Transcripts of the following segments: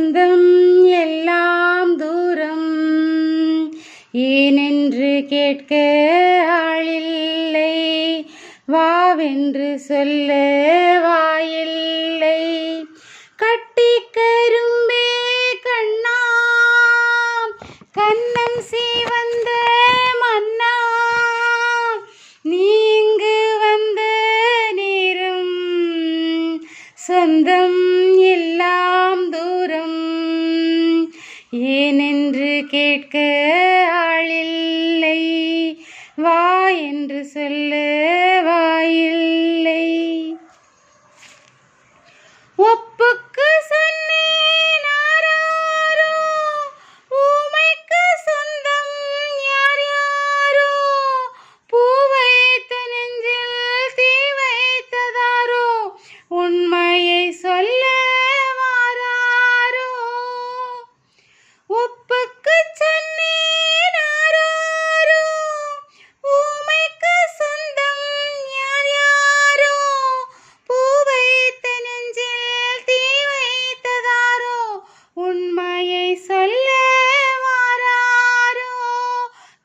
சொந்தம் எல்லாம் தூரம் ஏனென்று கேட்க ஆளில்லை, வாவென்று சொல்ல வாயில்லை. கட்டி கரும்பே கண்ணா, கண்ணம் சீவந்த மன்னா, நீங்கு வந்த நேரம் சொந்தம் எல்லாம் தூரம் ஏனென்று கேட்க ஆளில்லை, வா என்று சொல்ல வாயில்லை. ஒப்புக்கு சொன்னேன் ஆராரோ, ஊமைக்கு சொந்தம் யார் யாரோ, பூ வைத்த நெஞ்சில் தீ வைத்ததாரோ, உண்மையை சொல்ல வாராரோ. ஒப்புக்கு சொன்னேன் ஆராரோ, ஊமைக்கு சொந்தம் யார் யாரோ, பூ வைத்த நெஞ்சில் தீ வைத்ததாரோ, உண்மையை சொல்ல வாராரோ.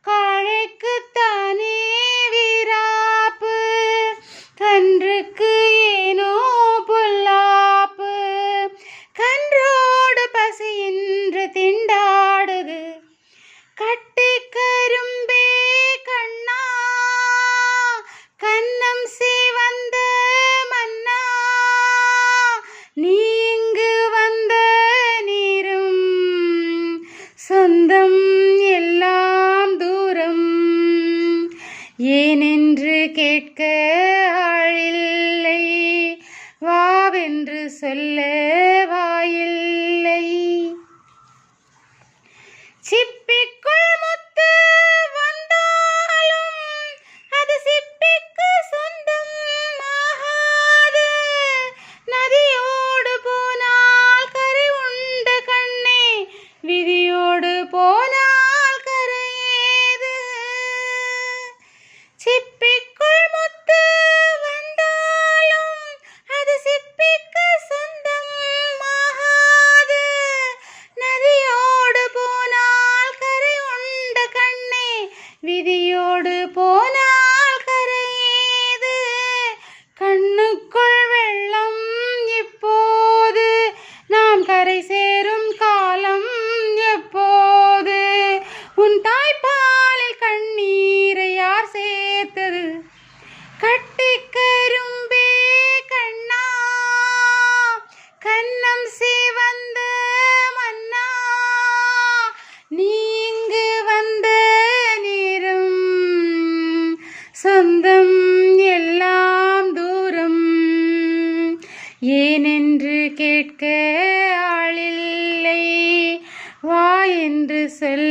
காளைக்குத்தானே வீராப்பு, கன்றுக்கு ஏனோ பொல்லாப்பு, கன்றோடு பசியின்று திண்டாடுது. கட்டி கரும்பே கண்ணா, கண்ணம் சீவந்த மன்னா, நீ இங்கு வந்த நேரம் சொந்தம் எல்லாம் தூரம் ஏனென்று கேட்க ஆளில்லை, வாவென்று சொல்ல வாயில்லை. சிப்பிக்குள் முத்து வந்தாலும் அது சிப்பிக்கு சொந்தம் ஆகாது. நதியோடு போனால் கரை உண்ட கண்ணே, விதியோடு போனால் கரையேது. சிப்பிக்குள் முத்து வந்தாலும் அது சிப்பிக்கு சொந்தம் ஆகாது. நதியோடு போனால் கரை உண்ட கண்ணே, விதியோடு போனால் கரையேது. கண்ணுக்குள் வெள்ளம் இப்போது, நாம் கரை சேரும் காலம் எப்போது? உன் தாய்ப்பாலில் கண்ணீரை யார் சேர்த்தது? கட்டி கரும்பே கண்ணா, கண்ணம் சீவந்த மன்னா, நீ இங்கு வந்த நேரம் சொந்தம் எல்லாம் தூரம் ஏனென்று கேட்க ஆளில்லை, வா என்று சொல்ல